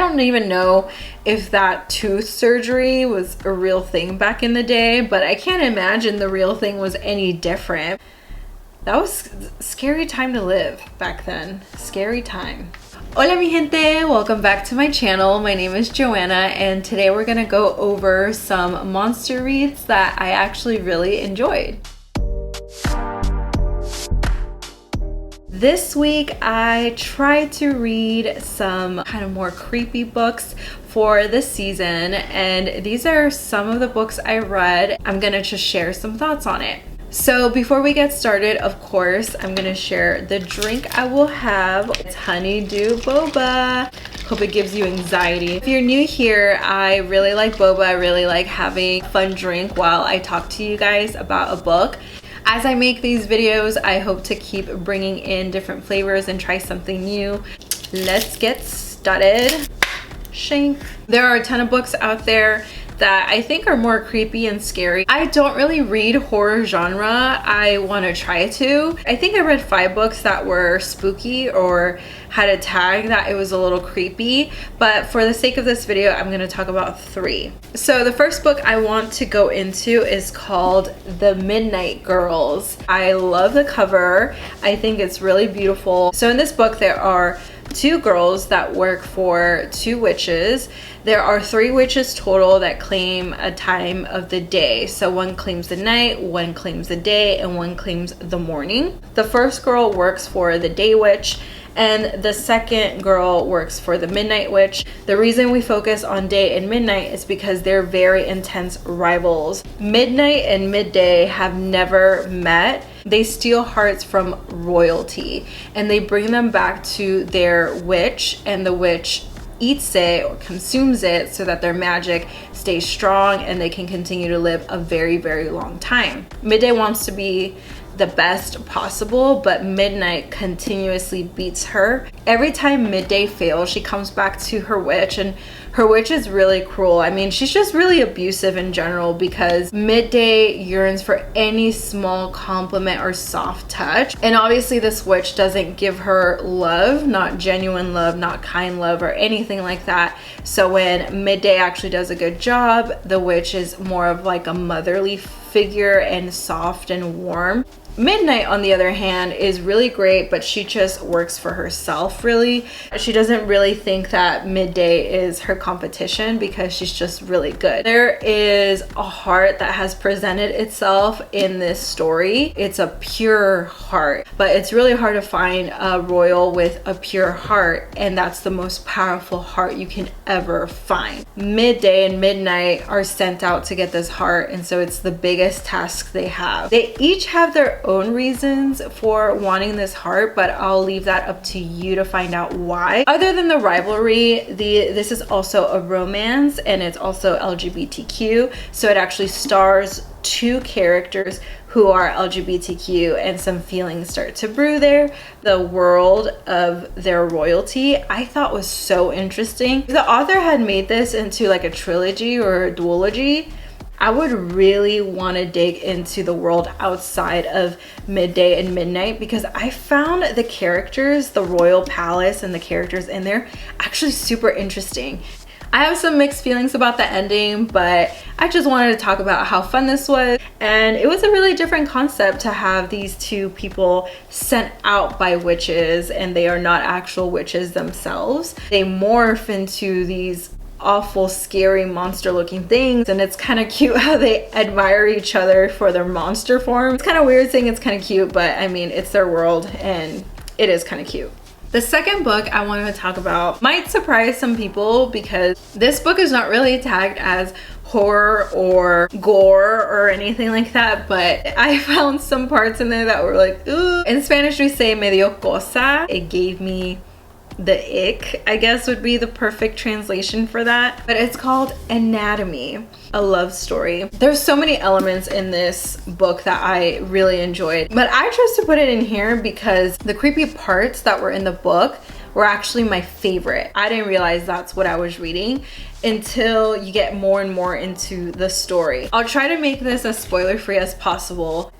don't even know if that tooth surgery was a real thing back in the day, but I can't imagine the real thing was any different. That was a scary time to live back then. Scary time. Hola mi gente, welcome back to my channel. My name is Joanna and today we're gonna go over some monster reads that I actually really enjoyed. This week I tried to read some kind of more creepy books for this season, and these are some of the books I read. I'm gonna just share some thoughts on it. So before we get started, of course, I'm gonna share the drink I will have. It's honeydew boba. Hope it gives you anxiety. If you're new here, I really like boba. I really like having a fun drink while I talk to you guys about a book. As I make these videos, I hope to keep bringing in different flavors and try something new. Let's get started. Shank. There are a ton of books out there that I think are more creepy and scary. I don't really read horror genre. I want to try to. I think I read 5 books that were spooky or had a tag that it was a little creepy, but for the sake of this video, I'm going to talk about 3. So the first book I want to go into is called The Midnight Girls. I love the cover. I think it's really beautiful. So in this book, there are 2 girls that work for 2 witches. There are 3 witches total that claim a time of the day. So one claims the night, one claims the day, and one claims the morning. The first girl works for the day witch, and the second girl works for the midnight witch. The reason we focus on day and midnight is because they're very intense rivals. Midnight and midday have never met. They steal hearts from royalty and they bring them back to their witch, and the witch eats it or consumes it so that their magic stays strong and they can continue to live a very, very long time. Midday wants to be the best possible, but midnight continuously beats her. Every time midday fails, she comes back to her witch, and her witch is really cruel. I mean, she's just really abusive in general because midday yearns for any small compliment or soft touch. And obviously this witch doesn't give her love, not genuine love, not kind love or anything like that. So when midday actually does a good job, the witch is more of like a motherly figure and soft and warm. Midnight, on the other hand, is really great, but she just works for herself, really. She doesn't really think that midday is her competition because she's just really good. There is a heart that has presented itself in this story. It's a pure heart, but it's really hard to find a royal with a pure heart, and that's the most powerful heart you can ever find. Midday and midnight are sent out to get this heart, and so it's the biggest task they have. They each have their own reasons for wanting this heart, but I'll leave that up to you to find out why. Other than the rivalry, this is also a romance, and it's also LGBTQ, so it actually stars 2 characters who are LGBTQ, and some feelings start to brew there. The world of their royalty I thought was so interesting. If the author had made this into like a trilogy or a duology, I would really want to dig into the world outside of midday and midnight, because I found the characters, the royal palace and the characters in there actually super interesting. I have some mixed feelings about the ending, but I just wanted to talk about how fun this was. And it was a really different concept to have these 2 people sent out by witches, and they are not actual witches themselves. They morph into these awful, scary, monster looking things, and it's kind of cute how they admire each other for their monster form. It's kind of weird saying it's kind of cute, but I mean, it's their world and it is kind of cute. The second book I wanted to talk about might surprise some people because this book is not really tagged as horror or gore or anything like that, but I found some parts in there that were like, ooh. In Spanish we say me dio cosa. It gave me the ick, I guess would be the perfect translation for that. But it's called Anatomy, a love story. There's so many elements in this book that I really enjoyed, but I chose to put it in here because the creepy parts that were in the book were actually my favorite. I didn't realize that's what I was reading until you get more and more into the story. I'll try to make this as spoiler free as possible.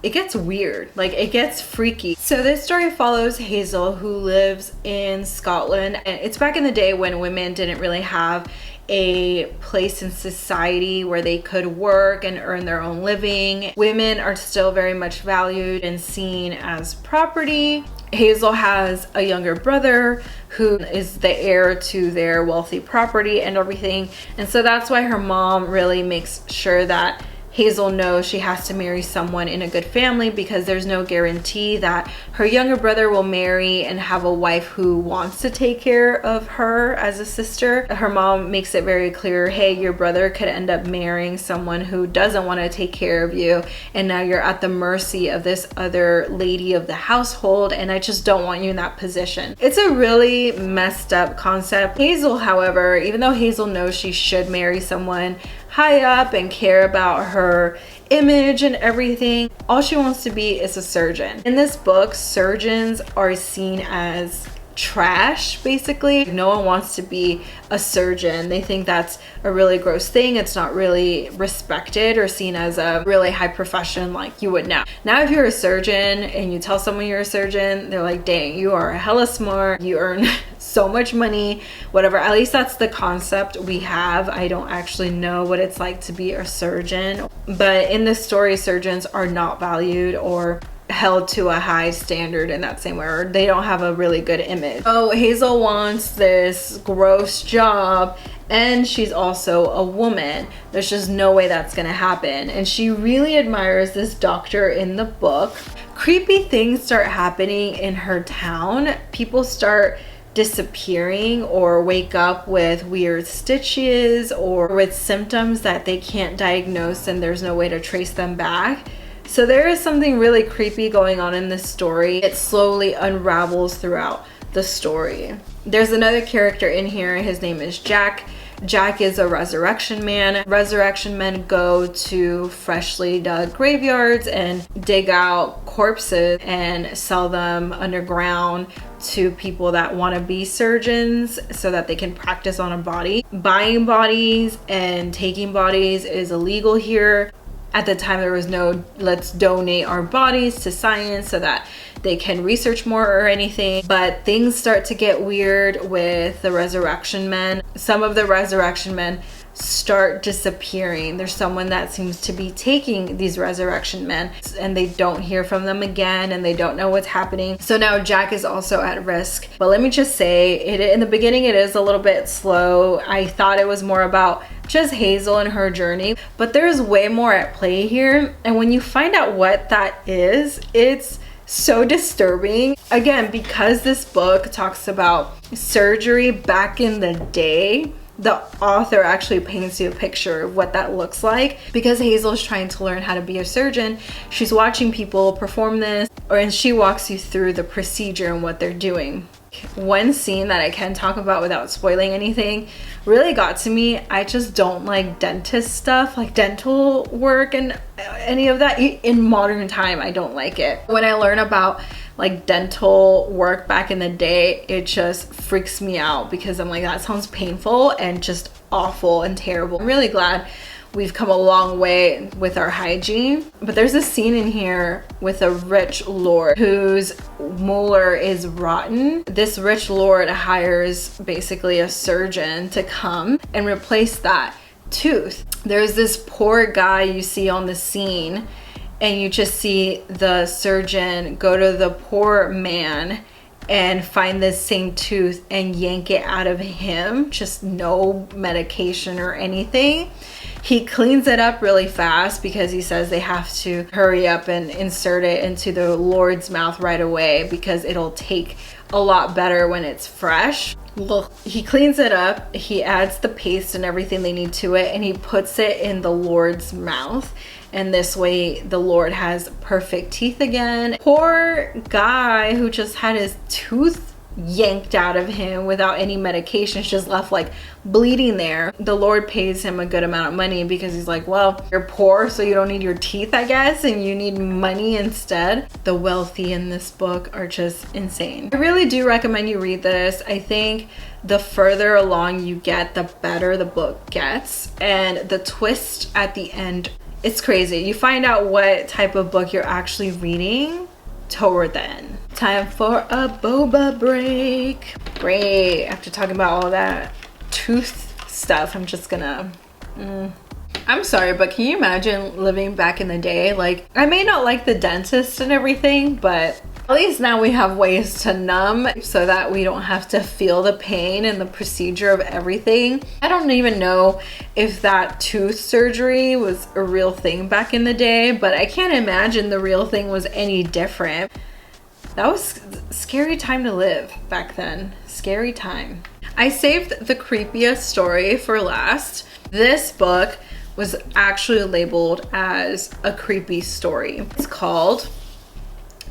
it gets weird, like it gets freaky. So this story follows Hazel, who lives in Scotland, and it's back in the day when women didn't really have a place in society where they could work and earn their own living. Women are still very much valued and seen as property. Hazel has a younger brother who is the heir to their wealthy property and everything. And so that's why her mom really makes sure that Hazel knows she has to marry someone in a good family, because there's no guarantee that her younger brother will marry and have a wife who wants to take care of her as a sister. Her mom makes it very clear, hey, your brother could end up marrying someone who doesn't want to take care of you, and now you're at the mercy of this other lady of the household, and I just don't want you in that position. It's a really messed up concept. Hazel, however, even though Hazel knows she should marry someone high up and care about her image and everything, all she wants to be is a surgeon. In this book, surgeons are seen as trash, basically. No one wants to be a surgeon. They think that's a really gross thing. It's not really respected or seen as a really high profession like you would know. Now, if you're a surgeon and you tell someone you're a surgeon, they're like, dang, you are hella smart. You earn so much money, whatever. At least that's the concept we have. I don't actually know what it's like to be a surgeon. But in this story, surgeons are not valued or held to a high standard in that same way, or they don't have a really good image. So Hazel wants this gross job, and she's also a woman. There's just no way that's gonna happen. And she really admires this doctor in the book. Creepy things start happening in her town. People start disappearing or wake up with weird stitches or with symptoms that they can't diagnose, and there's no way to trace them back. So there is something really creepy going on in this story. It slowly unravels throughout the story. There's another character in here. His name is Jack. Jack is a resurrection man. Resurrection men go to freshly dug graveyards and dig out corpses and sell them underground to people that want to be surgeons so that they can practice on a body. Buying bodies and taking bodies is illegal here. At the time, there was no let's donate our bodies to science so that they can research more or anything. But things start to get weird with the resurrection men. Some of the resurrection men start disappearing. There's someone that seems to be taking these resurrection men, and they don't hear from them again, and they don't know what's happening. So now Jack is also at risk. But let me just say, in the beginning, it is a little bit slow. I thought it was more about just Hazel and her journey, but there's way more at play here. And when you find out what that is, it's so disturbing. Again, because this book talks about surgery back in the day, the author actually paints you a picture of what that looks like. Because Hazel is trying to learn how to be a surgeon, she's watching people perform this, and she walks you through the procedure and what they're doing. One scene that I can talk about without spoiling anything really got to me. I just don't like dentist stuff, like dental work and any of that. In modern time, I don't like it. When I learn about like dental work back in the day, it just freaks me out because I'm like, that sounds painful and just awful and terrible. I'm really glad we've come a long way with our hygiene. But there's a scene in here with a rich lord whose molar is rotten. This rich lord hires basically a surgeon to come and replace that tooth. There's this poor guy you see on the scene, and you just see the surgeon go to the poor man and find this same tooth and yank it out of him. Just no medication or anything. He cleans it up really fast because he says they have to hurry up and insert it into the Lord's mouth right away because it'll take a lot better when it's fresh. Well, he cleans it up, he adds the paste and everything they need to it, and he puts it in the Lord's mouth. And this way the Lord has perfect teeth again. Poor guy who just had his tooth yanked out of him without any medication, just left like bleeding there. The Lord pays him a good amount of money because he's like, well, you're poor, so you don't need your teeth, I guess, and you need money instead. The wealthy in this book are just insane. I really do recommend you read this. I think the further along you get, the better the book gets, and the twist at the end It's crazy. You find out what type of book you're actually reading toward the end. Time for a boba break. Great. After talking about all that tooth stuff, I'm just gonna... I'm sorry, but can you imagine living back in the day? Like, I may not like the dentist and everything, but at least now we have ways to numb so that we don't have to feel the pain and the procedure of everything. I don't even know if that tooth surgery was a real thing back in the day, but I can't imagine the real thing was any different. That was a scary time to live back then. Scary time. I saved the creepiest story for last. This book was actually labeled as a creepy story. It's called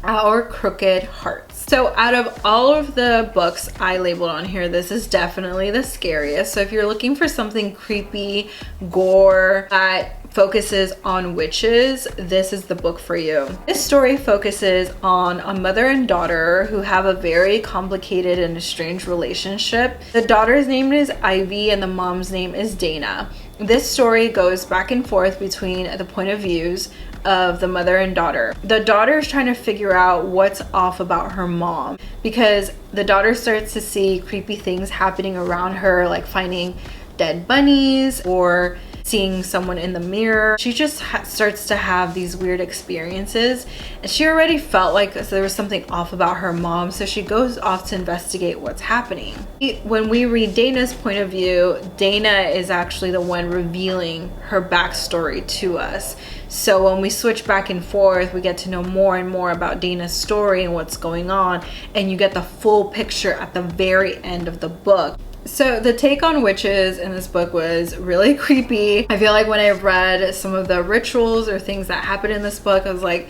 Our Crooked Hearts. So out of all of the books I labeled on here, this is definitely the scariest. So if you're looking for something creepy, gore, that focuses on witches, this is the book for you. This story focuses on a mother and daughter who have a very complicated and estranged relationship. The daughter's name is Ivy and the mom's name is Dana. This story goes back and forth between the point of views of the mother and daughter. The daughter is trying to figure out what's off about her mom because the daughter starts to see creepy things happening around her, like finding dead bunnies or seeing someone in the mirror. She just starts to have these weird experiences, and she already felt like there was something off about her mom, so she goes off to investigate what's happening. When we read Dana's point of view, Dana is actually the one revealing her backstory to us. So when we switch back and forth, we get to know more and more about Dana's story and what's going on, and you get the full picture at the very end of the book. So the take on witches in this book was really creepy. I feel like when I read some of the rituals or things that happen in this book, I was like,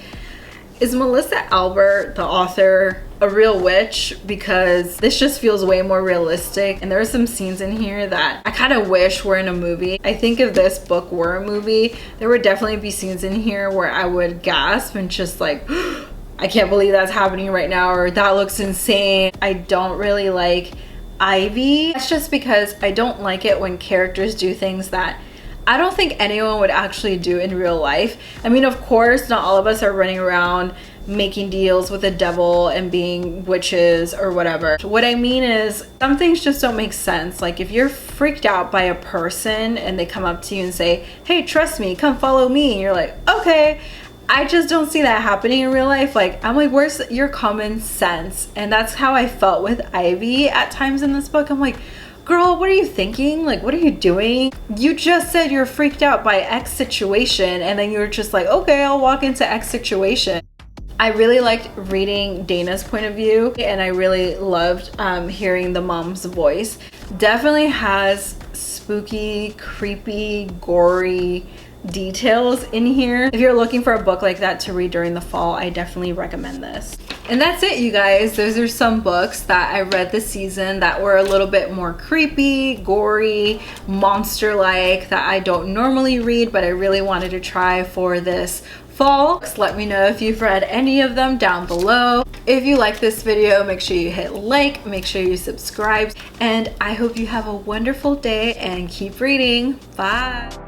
is Melissa Albert, the author, a real witch? Because this just feels way more realistic. And there are some scenes in here that I kind of wish were in a movie. I think if this book were a movie, there would definitely be scenes in here where I would gasp and just like, I can't believe that's happening right now, or that looks insane. I don't really like Ivy. That's just because I don't like it when characters do things that I don't think anyone would actually do in real life. I mean, of course, not all of us are running around making deals with the devil and being witches or whatever. What I mean is, some things just don't make sense. Like if you're freaked out by a person and they come up to you and say, hey, trust me, come follow me, and you're like, okay. I just don't see that happening in real life. Like, I'm like, where's your common sense? And that's how I felt with Ivy at times in this book. I'm like, girl, what are you thinking? Like, what are you doing? You just said you're freaked out by X situation, and then you're just like, okay, I'll walk into X situation. I really liked reading Dana's point of view, and I really loved hearing the mom's voice. Definitely has spooky, creepy, gory details in here. If you're looking for a book like that to read during the fall, I definitely recommend this. And that's it, you guys. Those are some books that I read this season that were a little bit more creepy, gory, monster-like, that I don't normally read, but I really wanted to try for this fall. Let me know if you've read any of them down below. If you like this video, make sure you hit like, make sure you subscribe, and I hope you have a wonderful day and keep reading. Bye.